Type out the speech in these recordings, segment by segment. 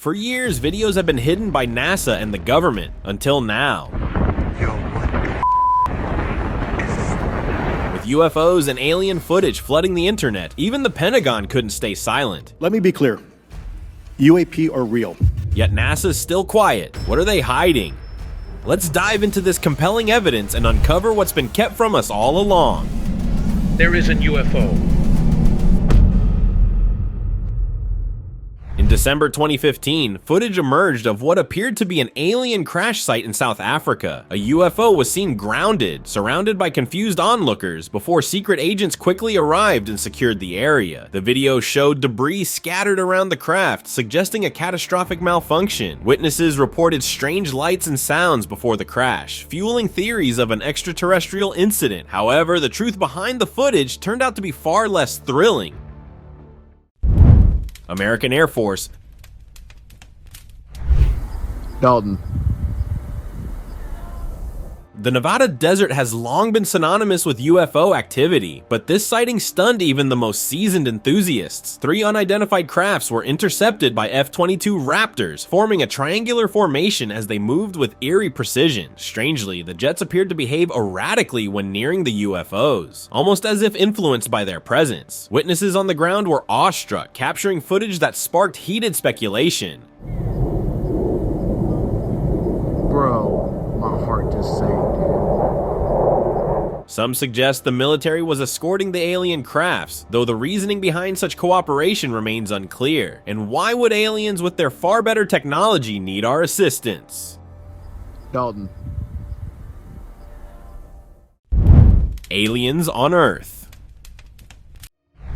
For years, videos have been hidden by NASA and the government, until now. With UFOs and alien footage flooding the internet, even the Pentagon couldn't stay silent. Let me be clear. UAP are real. Yet NASA's still quiet. What are they hiding? Let's dive into this compelling evidence and uncover what's been kept from us all along. There is a UFO. In December 2015, footage emerged of what appeared to be an alien crash site in South Africa. A UFO was seen grounded, surrounded by confused onlookers, before secret agents quickly arrived and secured the area. The video showed debris scattered around the craft, suggesting a catastrophic malfunction. Witnesses reported strange lights and sounds before the crash, fueling theories of an extraterrestrial incident. However, the truth behind the footage turned out to be far less thrilling. American Air Force. Dalton. The Nevada desert has long been synonymous with UFO activity, but this sighting stunned even the most seasoned enthusiasts. 3 unidentified crafts were intercepted by F-22 Raptors, forming a triangular formation as they moved with eerie precision. Strangely, the jets appeared to behave erratically when nearing the UFOs, almost as if influenced by their presence. Witnesses on the ground were awestruck, capturing footage that sparked heated speculation. Bro, my heart just sank. Some suggest the military was escorting the alien crafts, though the reasoning behind such cooperation remains unclear. And why would aliens with their far better technology need our assistance? Dalton. Aliens on Earth.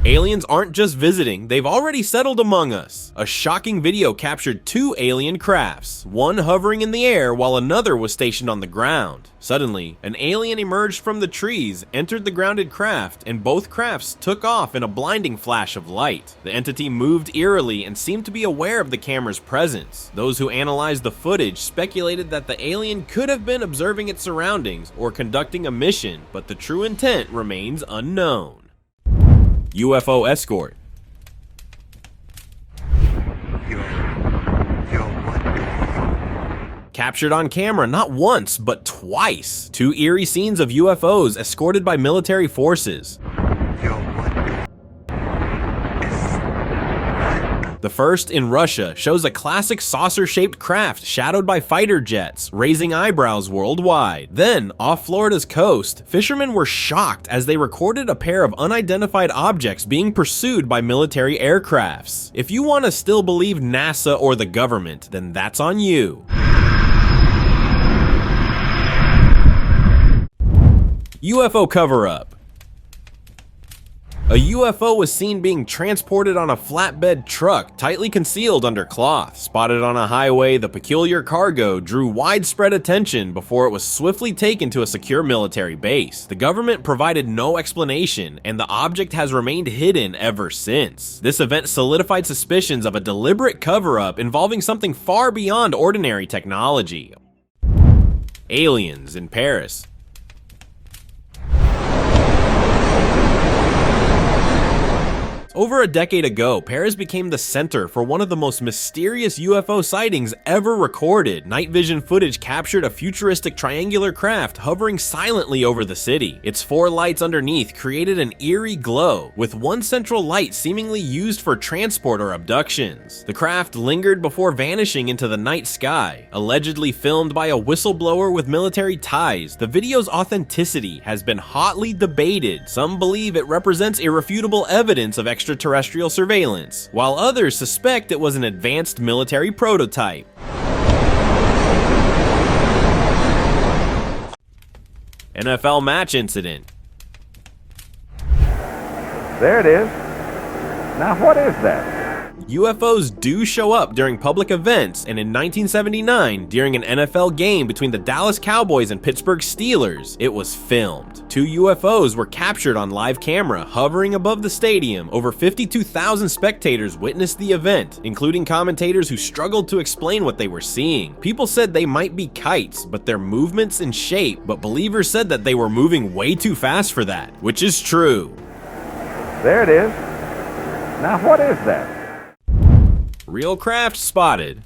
Aliens aren't just visiting, they've already settled among us. A shocking video captured 2 alien crafts, one hovering in the air while another was stationed on the ground. Suddenly, an alien emerged from the trees, entered the grounded craft, and both crafts took off in a blinding flash of light. The entity moved eerily and seemed to be aware of the camera's presence. Those who analyzed the footage speculated that the alien could have been observing its surroundings or conducting a mission, but the true intent remains unknown. UFO escort. Captured on camera not once, but twice. 2 eerie scenes of UFOs escorted by military forces. The first, in Russia, shows a classic saucer-shaped craft shadowed by fighter jets, raising eyebrows worldwide. Then, off Florida's coast, fishermen were shocked as they recorded a pair of unidentified objects being pursued by military aircrafts. If you want to still believe NASA or the government, then that's on you. UFO cover-up. A UFO was seen being transported on a flatbed truck, tightly concealed under cloth. Spotted on a highway, the peculiar cargo drew widespread attention before it was swiftly taken to a secure military base. The government provided no explanation, and the object has remained hidden ever since. This event solidified suspicions of a deliberate cover-up involving something far beyond ordinary technology. Aliens in Paris. Over a decade ago, Paris became the center for one of the most mysterious UFO sightings ever recorded. Night vision footage captured a futuristic triangular craft hovering silently over the city. Its 4 lights underneath created an eerie glow, with one central light seemingly used for transport or abductions. The craft lingered before vanishing into the night sky. Allegedly filmed by a whistleblower with military ties, the video's authenticity has been hotly debated. Some believe it represents irrefutable evidence of extraterrestrial surveillance, while others suspect it was an advanced military prototype. NFL match incident. There it is. Now what is that? UFOs do show up during public events, and in 1979, during an NFL game between the Dallas Cowboys and Pittsburgh Steelers, it was filmed. 2 UFOs were captured on live camera, hovering above the stadium. Over 52,000 spectators witnessed the event, including commentators who struggled to explain what they were seeing. People said they might be kites, but their movements and shape, but believers said that they were moving way too fast for that, which is true. There it is. Now what is that? Real craft spotted.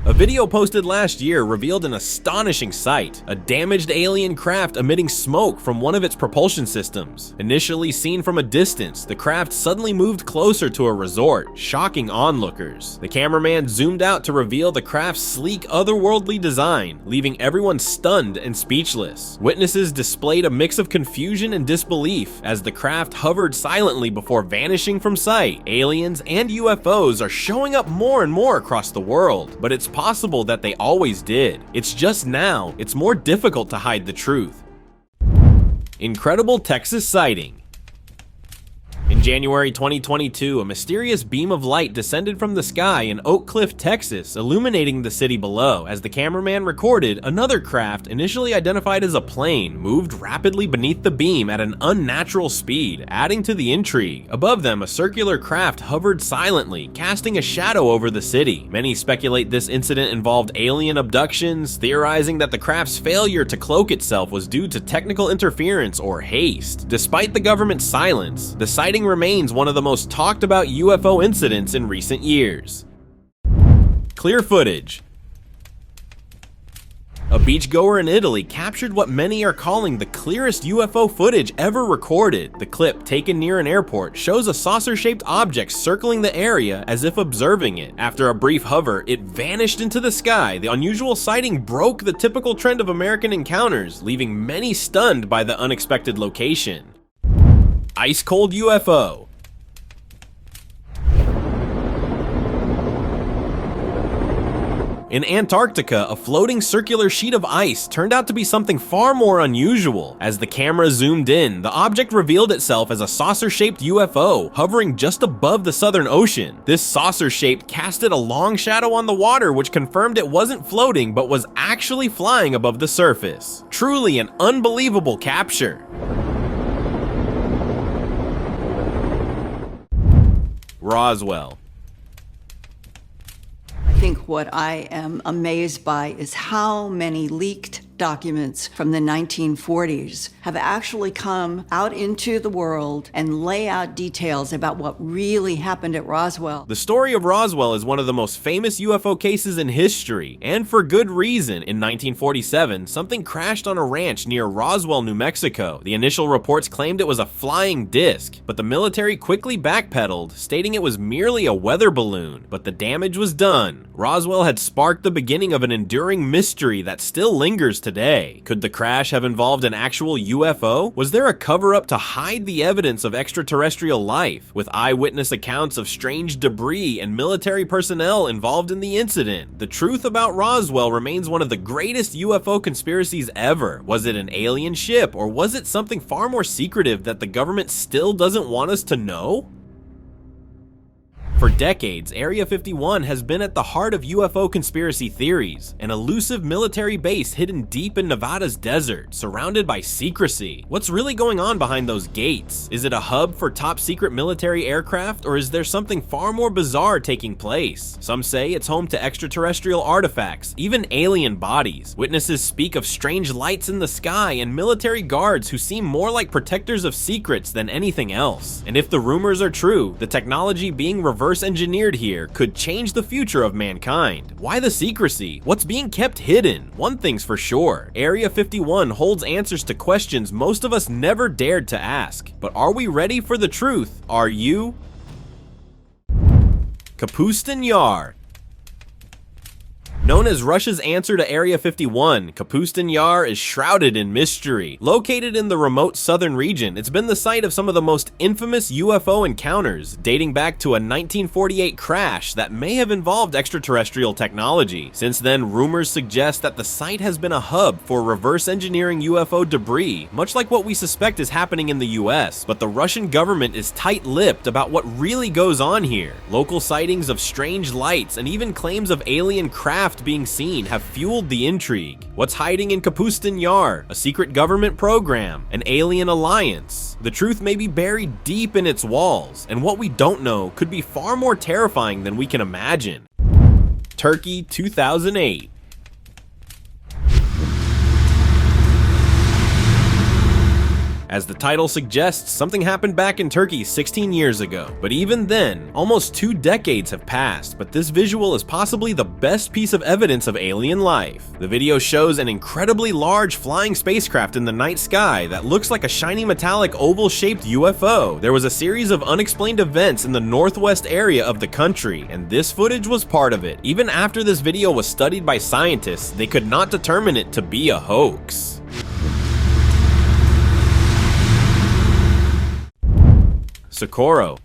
A video posted last year revealed an astonishing sight, a damaged alien craft emitting smoke from one of its propulsion systems. Initially seen from a distance, the craft suddenly moved closer to a resort, shocking onlookers. The cameraman zoomed out to reveal the craft's sleek, otherworldly design, leaving everyone stunned and speechless. Witnesses displayed a mix of confusion and disbelief as the craft hovered silently before vanishing from sight. Aliens and UFOs are showing up more and more across the world, but it's possible that they always did. It's just now, it's more difficult to hide the truth. Incredible Texas sighting. In January 2022, a mysterious beam of light descended from the sky in Oak Cliff, Texas, illuminating the city below. As the cameraman recorded, another craft, initially identified as a plane, moved rapidly beneath the beam at an unnatural speed, adding to the intrigue. Above them, a circular craft hovered silently, casting a shadow over the city. Many speculate this incident involved alien abductions, theorizing that the craft's failure to cloak itself was due to technical interference or haste. Despite the government's silence, the sighting remains one of the most talked about UFO incidents in recent years. Clear footage. A beachgoer in Italy captured what many are calling the clearest UFO footage ever recorded. The clip, taken near an airport, shows a saucer-shaped object circling the area as if observing it. After a brief hover, it vanished into the sky. The unusual sighting broke the typical trend of American encounters, leaving many stunned by the unexpected location. Ice-cold UFO. In Antarctica, a floating circular sheet of ice turned out to be something far more unusual. As the camera zoomed in, the object revealed itself as a saucer-shaped UFO, hovering just above the Southern Ocean. This saucer shape casted a long shadow on the water, which confirmed it wasn't floating but was actually flying above the surface. Truly an unbelievable capture. Roswell. I think what I am amazed by is how many leaked documents from the 1940s have actually come out into the world and lay out details about what really happened at Roswell. The story of Roswell is one of the most famous UFO cases in history, and for good reason. In 1947, something crashed on a ranch near Roswell, New Mexico. The initial reports claimed it was a flying disc, but the military quickly backpedaled, stating it was merely a weather balloon. But the damage was done. Roswell had sparked the beginning of an enduring mystery that still lingers today. Could the crash have involved an actual UFO? Was there a cover-up to hide the evidence of extraterrestrial life, with eyewitness accounts of strange debris and military personnel involved in the incident? The truth about Roswell remains one of the greatest UFO conspiracies ever. Was it an alien ship, or was it something far more secretive that the government still doesn't want us to know? For decades, Area 51 has been at the heart of UFO conspiracy theories, an elusive military base hidden deep in Nevada's desert, surrounded by secrecy. What's really going on behind those gates? Is it a hub for top-secret military aircraft, or is there something far more bizarre taking place? Some say it's home to extraterrestrial artifacts, even alien bodies. Witnesses speak of strange lights in the sky and military guards who seem more like protectors of secrets than anything else. And if the rumors are true, the technology being reverse engineered here could change the future of mankind. Why the secrecy? What's being kept hidden? One thing's for sure, Area 51 holds answers to questions most of us never dared to ask. But are we ready for the truth? Are you? Kapustin Yar. Known as Russia's answer to Area 51, Kapustin Yar is shrouded in mystery. Located in the remote southern region, it's been the site of some of the most infamous UFO encounters, dating back to a 1948 crash that may have involved extraterrestrial technology. Since then, rumors suggest that the site has been a hub for reverse engineering UFO debris, much like what we suspect is happening in the US. But the Russian government is tight-lipped about what really goes on here. Local sightings of strange lights and even claims of alien craft being seen have fueled the intrigue. What's hiding in Kapustin Yar? A secret government program? An alien alliance? The truth may be buried deep in its walls, and what we don't know could be far more terrifying than we can imagine. Turkey 2008. As the title suggests, something happened back in Turkey 16 years ago. But even then, almost 2 decades have passed, but this visual is possibly the best piece of evidence of alien life. The video shows an incredibly large flying spacecraft in the night sky that looks like a shiny metallic oval-shaped UFO. There was a series of unexplained events in the northwest area of the country, and this footage was part of it. Even after this video was studied by scientists, they could not determine it to be a hoax. Socorro.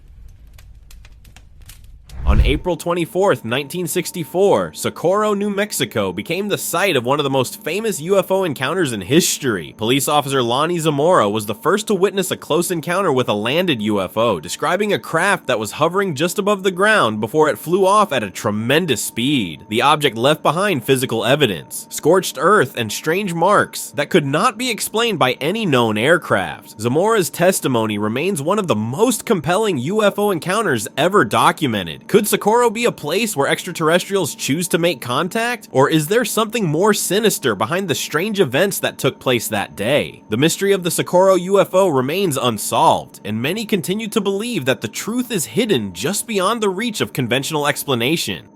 On April 24, 1964, Socorro, New Mexico became the site of one of the most famous UFO encounters in history. Police officer Lonnie Zamora was the first to witness a close encounter with a landed UFO, describing a craft that was hovering just above the ground before it flew off at a tremendous speed. The object left behind physical evidence, scorched earth, and strange marks that could not be explained by any known aircraft. Zamora's testimony remains one of the most compelling UFO encounters ever documented. Could Socorro be a place where extraterrestrials choose to make contact? Or is there something more sinister behind the strange events that took place that day? The mystery of the Socorro UFO remains unsolved, and many continue to believe that the truth is hidden just beyond the reach of conventional explanation.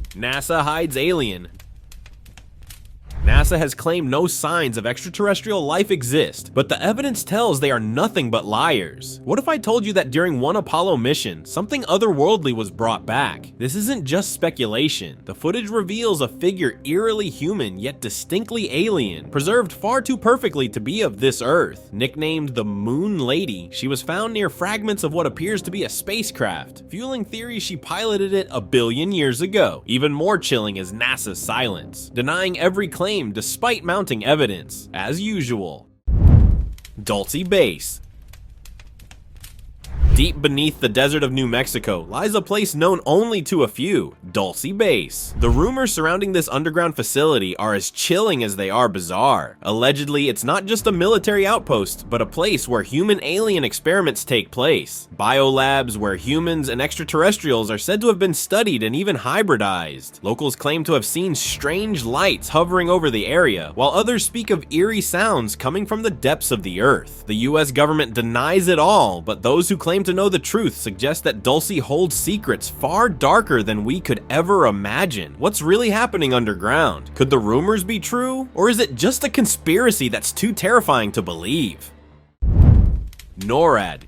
NASA hides alien. NASA has claimed no signs of extraterrestrial life exist, but the evidence tells they are nothing but liars. What if I told you that during one Apollo mission, something otherworldly was brought back? This isn't just speculation. The footage reveals a figure eerily human yet distinctly alien, preserved far too perfectly to be of this Earth. Nicknamed the Moon Lady, she was found near fragments of what appears to be a spacecraft, fueling theories she piloted it a billion years ago. Even more chilling is NASA's silence, denying every claim despite mounting evidence, as usual. Dulce Base. Deep beneath the desert of New Mexico lies a place known only to a few, Dulce Base. The rumors surrounding this underground facility are as chilling as they are bizarre. Allegedly, it's not just a military outpost, but a place where human-alien experiments take place. Biolabs where humans and extraterrestrials are said to have been studied and even hybridized. Locals claim to have seen strange lights hovering over the area, while others speak of eerie sounds coming from the depths of the Earth. The US government denies it all, but those who claim to know the truth suggest that Dulce holds secrets far darker than we could ever imagine. What's really happening underground? Could the rumors be true? Or is it just a conspiracy that's too terrifying to believe? NORAD.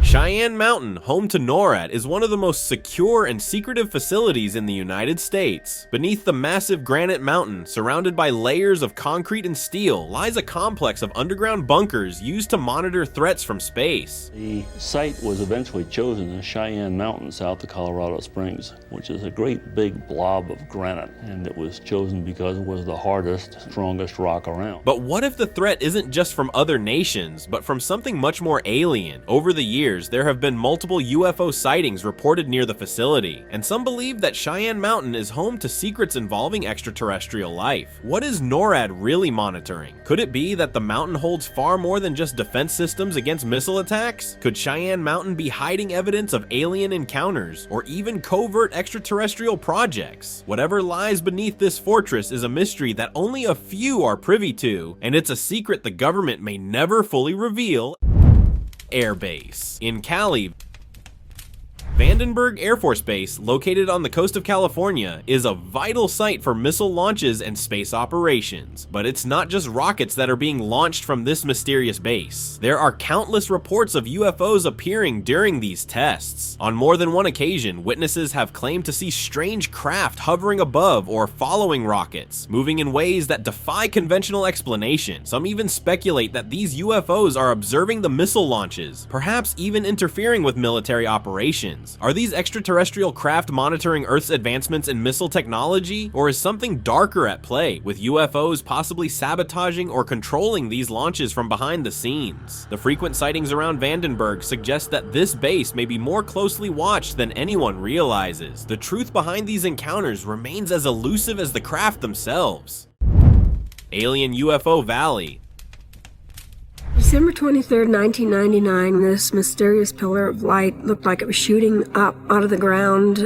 Cheyenne Mountain, home to NORAD, is one of the most secure and secretive facilities in the United States. Beneath the massive granite mountain, surrounded by layers of concrete and steel, lies a complex of underground bunkers used to monitor threats from space. The site was eventually chosen as Cheyenne Mountain, south of Colorado Springs, which is a great big blob of granite, and it was chosen because it was the hardest, strongest rock around. But what if the threat isn't just from other nations, but from something much more alien? Over the years, there have been multiple UFO sightings reported near the facility, and some believe that Cheyenne Mountain is home to secrets involving extraterrestrial life. What is NORAD really monitoring? Could it be that the mountain holds far more than just defense systems against missile attacks? Could Cheyenne Mountain be hiding evidence of alien encounters, or even covert extraterrestrial projects? Whatever lies beneath this fortress is a mystery that only a few are privy to, and it's a secret the government may never fully reveal. Air Base. In Cali, Vandenberg Air Force Base, located on the coast of California, is a vital site for missile launches and space operations. But it's not just rockets that are being launched from this mysterious base. There are countless reports of UFOs appearing during these tests. On more than one occasion, witnesses have claimed to see strange craft hovering above or following rockets, moving in ways that defy conventional explanation. Some even speculate that these UFOs are observing the missile launches, perhaps even interfering with military operations. Are these extraterrestrial craft monitoring Earth's advancements in missile technology? Or is something darker at play, with UFOs possibly sabotaging or controlling these launches from behind the scenes? The frequent sightings around Vandenberg suggest that this base may be more closely watched than anyone realizes. The truth behind these encounters remains as elusive as the craft themselves. Alien UFO Valley. December 23rd, 1999, this mysterious pillar of light looked like it was shooting up out of the ground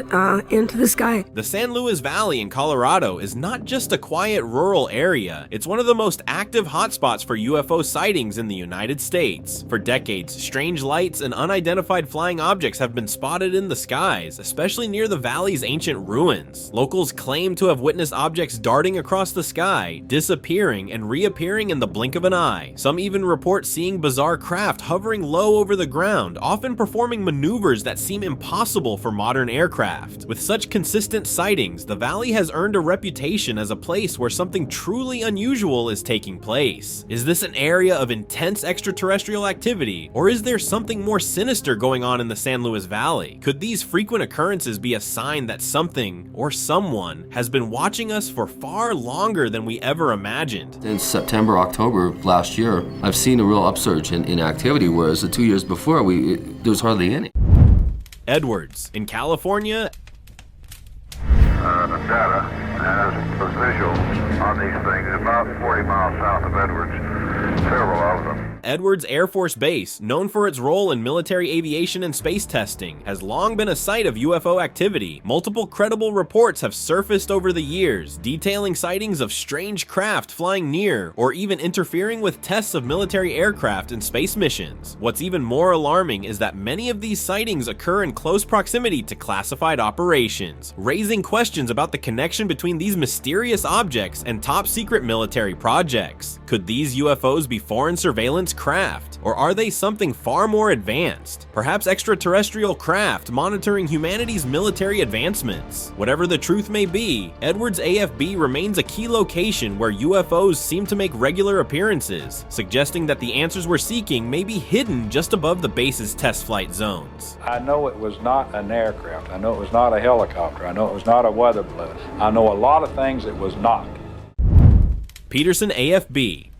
into the sky. The San Luis Valley in Colorado is not just a quiet rural area, it's one of the most active hotspots for UFO sightings in the United States. For decades, strange lights and unidentified flying objects have been spotted in the skies, especially near the valley's ancient ruins. Locals claim to have witnessed objects darting across the sky, disappearing and reappearing in the blink of an eye. Some even report seeing bizarre craft hovering low over the ground, often performing maneuvers that seem impossible for modern aircraft. With such consistent sightings, the valley has earned a reputation as a place where something truly unusual is taking place. Is this an area of intense extraterrestrial activity, or is there something more sinister going on in the San Luis Valley? Could these frequent occurrences be a sign that something or someone has been watching us for far longer than we ever imagined? Since September, October of last year, I've seen a real upsurge in activity, whereas the 2 years before, there was hardly any. Edwards, in California. The data has a visual on these things about 40 miles south of Edwards, several of them. Edwards Air Force Base, known for its role in military aviation and space testing, has long been a site of UFO activity. Multiple credible reports have surfaced over the years, detailing sightings of strange craft flying near or even interfering with tests of military aircraft and space missions. What's even more alarming is that many of these sightings occur in close proximity to classified operations, raising questions about the connection between these mysterious objects and top-secret military projects. Could these UFOs be foreign surveillance craft, or are they something far more advanced? Perhaps extraterrestrial craft monitoring humanity's military advancements? Whatever the truth may be, Edwards AFB remains a key location where UFOs seem to make regular appearances, suggesting that the answers we're seeking may be hidden just above the base's test flight zones. I know it was not an aircraft. I know it was not a helicopter. I know it was not a weather balloon. I know a lot of things it was not. Peterson AFB.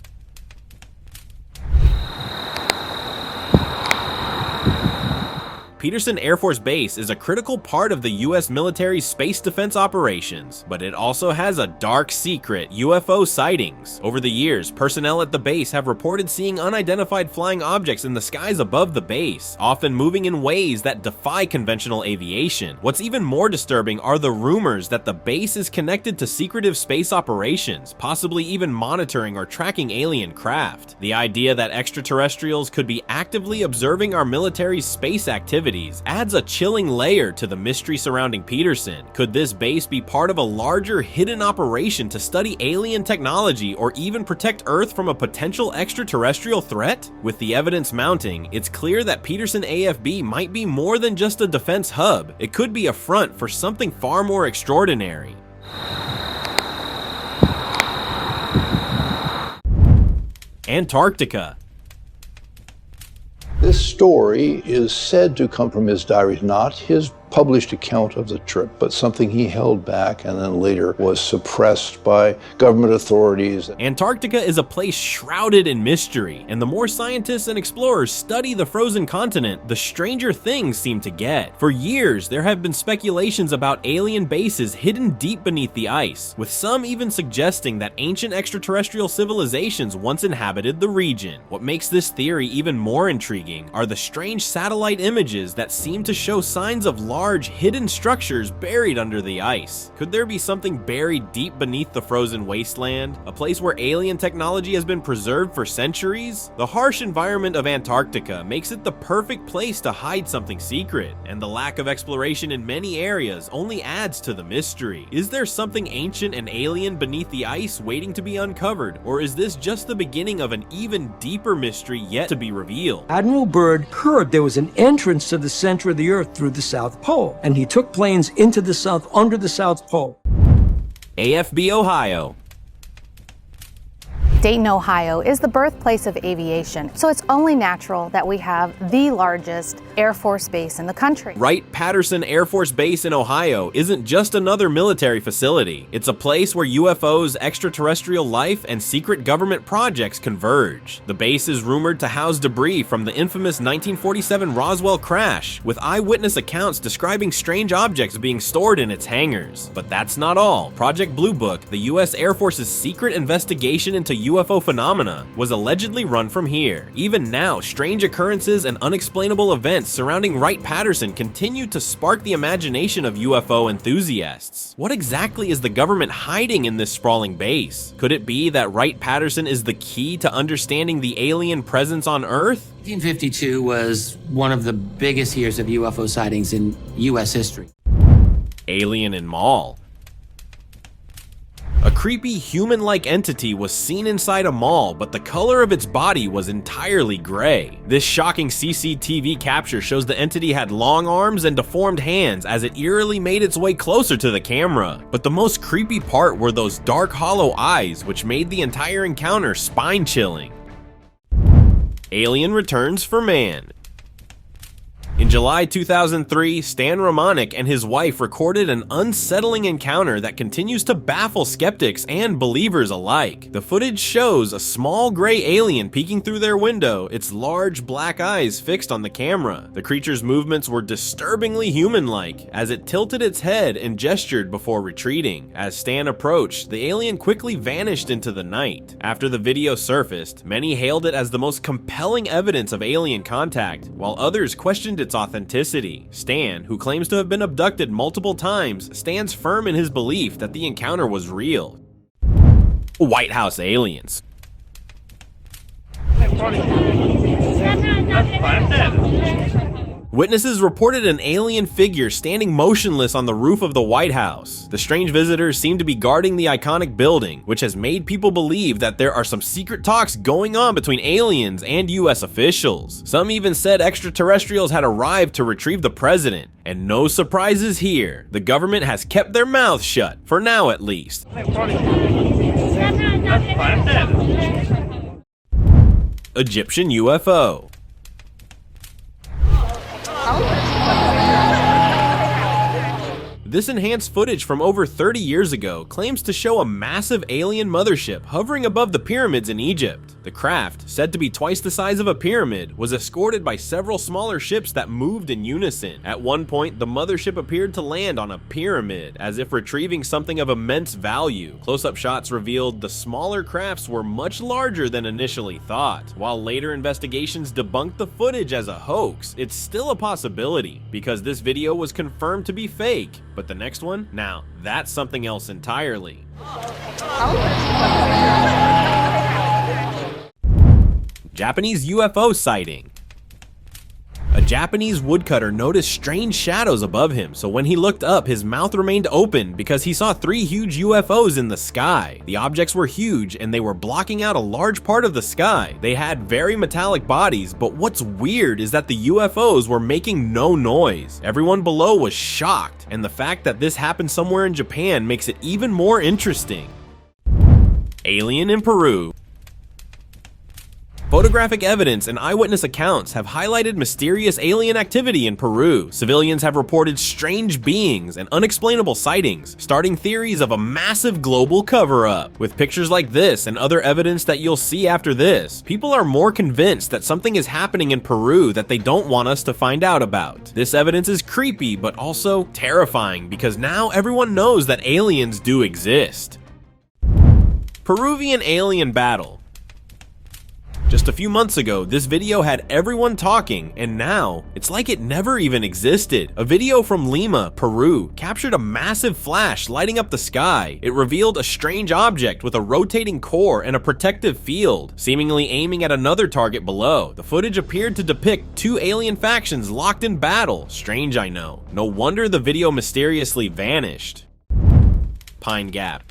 Peterson Air Force Base is a critical part of the U.S. military's space defense operations, but it also has a dark secret: UFO sightings. Over the years, personnel at the base have reported seeing unidentified flying objects in the skies above the base, often moving in ways that defy conventional aviation. What's even more disturbing are the rumors that the base is connected to secretive space operations, possibly even monitoring or tracking alien craft. The idea that extraterrestrials could be actively observing our military's space activity adds a chilling layer to the mystery surrounding Peterson. Could this base be part of a larger hidden operation to study alien technology or even protect Earth from a potential extraterrestrial threat? With the evidence mounting, it's clear that Peterson AFB might be more than just a defense hub. It could be a front for something far more extraordinary. Antarctica. This story is said to come from his diary, not his published account of the trip, but something he held back and then later was suppressed by government authorities. Antarctica is a place shrouded in mystery, and the more scientists and explorers study the frozen continent, the stranger things seem to get. For years, there have been speculations about alien bases hidden deep beneath the ice, with some even suggesting that ancient extraterrestrial civilizations once inhabited the region. What makes this theory even more intriguing are the strange satellite images that seem to show signs of large hidden structures buried under the ice. Could there be something buried deep beneath the frozen wasteland? A place where alien technology has been preserved for centuries? The harsh environment of Antarctica makes it the perfect place to hide something secret, and the lack of exploration in many areas only adds to the mystery. Is there something ancient and alien beneath the ice waiting to be uncovered, or is this just the beginning of an even deeper mystery yet to be revealed? Admiral Byrd heard there was an entrance to the center of the Earth through the South Pole, and he took planes into the South, under the South Pole. AFB Ohio. Dayton, Ohio is the birthplace of aviation, so it's only natural that we have the largest Air Force Base in the country. Wright-Patterson Air Force Base in Ohio isn't just another military facility. It's a place where UFOs, extraterrestrial life, and secret government projects converge. The base is rumored to house debris from the infamous 1947 Roswell crash, with eyewitness accounts describing strange objects being stored in its hangars. But that's not all. Project Blue Book, the U.S. Air Force's secret investigation into UFO phenomena, was allegedly run from here. Even now, strange occurrences and unexplainable events surrounding Wright-Patterson continue to spark the imagination of UFO enthusiasts. What exactly is the government hiding in this sprawling base? Could it be that Wright-Patterson is the key to understanding the alien presence on Earth? 1952 was one of the biggest years of UFO sightings in U.S. history. Alien in Mall. A creepy human-like entity was seen inside a mall, but the color of its body was entirely gray. This shocking CCTV capture shows the entity had long arms and deformed hands as it eerily made its way closer to the camera. But the most creepy part were those dark, hollow eyes, which made the entire encounter spine-chilling. Alien returns for man. In July 2003, Stan Romanek and his wife recorded an unsettling encounter that continues to baffle skeptics and believers alike. The footage shows a small gray alien peeking through their window, its large black eyes fixed on the camera. The creature's movements were disturbingly human-like, as it tilted its head and gestured before retreating. As Stan approached, the alien quickly vanished into the night. After the video surfaced, many hailed it as the most compelling evidence of alien contact, while others questioned its authenticity. Stan, who claims to have been abducted multiple times, stands firm in his belief that the encounter was real. White House aliens. Witnesses reported an alien figure standing motionless on the roof of the White House. The strange visitors seem to be guarding the iconic building, which has made people believe that there are some secret talks going on between aliens and US officials. Some even said extraterrestrials had arrived to retrieve the president. And no surprises here. The government has kept their mouths shut, for now at least. Egyptian UFO. This enhanced footage from over 30 years ago claims to show a massive alien mothership hovering above the pyramids in Egypt. The craft, said to be twice the size of a pyramid, was escorted by several smaller ships that moved in unison. At one point, the mothership appeared to land on a pyramid, as if retrieving something of immense value. Close-up shots revealed the smaller crafts were much larger than initially thought. While later investigations debunked the footage as a hoax, it's still a possibility, because this video was confirmed to be fake. But the next one? Now, that's something else entirely. Japanese UFO sighting. A Japanese woodcutter noticed strange shadows above him, so when he looked up, his mouth remained open because he saw 3 huge UFOs in the sky. The objects were huge and they were blocking out a large part of the sky. They had very metallic bodies, but what's weird is that the UFOs were making no noise. Everyone below was shocked, and the fact that this happened somewhere in Japan makes it even more interesting. Alien in Peru. Photographic evidence and eyewitness accounts have highlighted mysterious alien activity in Peru. Civilians have reported strange beings and unexplainable sightings, starting theories of a massive global cover-up. With pictures like this and other evidence that you'll see after this, people are more convinced that something is happening in Peru that they don't want us to find out about. This evidence is creepy, but also terrifying, because now everyone knows that aliens do exist. Peruvian alien battle. Just a few months ago, this video had everyone talking, and now, it's like it never even existed. A video from Lima, Peru, captured a massive flash lighting up the sky. It revealed a strange object with a rotating core and a protective field, seemingly aiming at another target below. The footage appeared to depict 2 alien factions locked in battle. Strange, I know. No wonder the video mysteriously vanished. Pine Gap.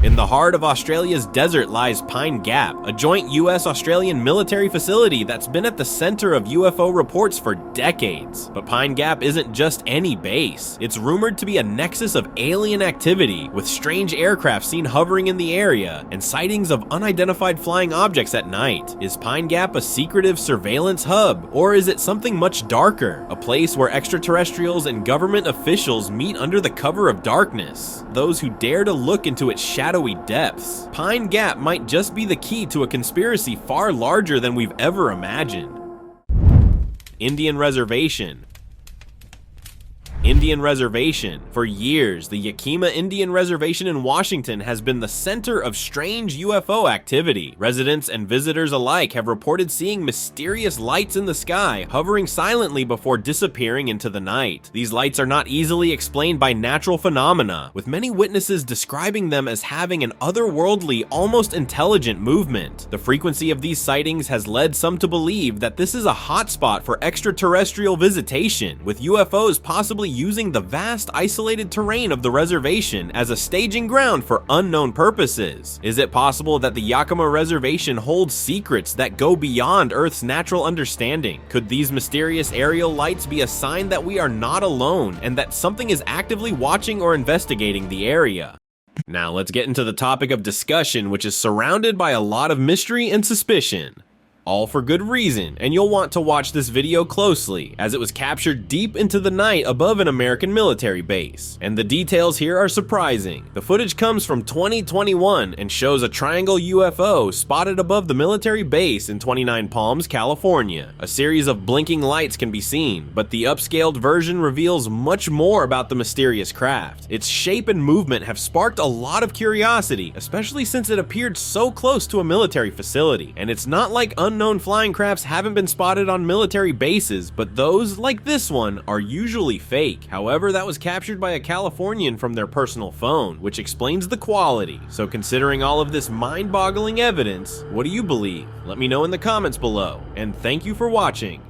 In the heart of Australia's desert lies Pine Gap, a joint US-Australian military facility that's been at the center of UFO reports for decades. But Pine Gap isn't just any base. It's rumored to be a nexus of alien activity, with strange aircraft seen hovering in the area and sightings of unidentified flying objects at night. Is Pine Gap a secretive surveillance hub, or is it something much darker, a place where extraterrestrials and government officials meet under the cover of darkness? Those who dare to look into its shadowy depths. Pine Gap might just be the key to a conspiracy far larger than we've ever imagined. Indian Reservation. Indian Reservation. For years, the Yakima Indian Reservation in Washington has been the center of strange UFO activity. Residents and visitors alike have reported seeing mysterious lights in the sky, hovering silently before disappearing into the night. These lights are not easily explained by natural phenomena, with many witnesses describing them as having an otherworldly, almost intelligent movement. The frequency of these sightings has led some to believe that this is a hotspot for extraterrestrial visitation, with UFOs possibly using the vast isolated terrain of the reservation as a staging ground for unknown purposes. Is it possible that the Yakima Reservation holds secrets that go beyond Earth's natural understanding? Could these mysterious aerial lights be a sign that we are not alone and that something is actively watching or investigating the area? Now let's get into the topic of discussion, which is surrounded by a lot of mystery and suspicion. All for good reason, and you'll want to watch this video closely, as it was captured deep into the night above an American military base. And the details here are surprising. The footage comes from 2021 and shows a triangle UFO spotted above the military base in 29 Palms, California. A series of blinking lights can be seen, but the upscaled version reveals much more about the mysterious craft. Its shape and movement have sparked a lot of curiosity, especially since it appeared so close to a military facility. And it's not like unknown flying crafts haven't been spotted on military bases, but those, like this one, are usually fake. However, that was captured by a Californian from their personal phone, which explains the quality. So considering all of this mind-boggling evidence, what do you believe? Let me know in the comments below, and thank you for watching.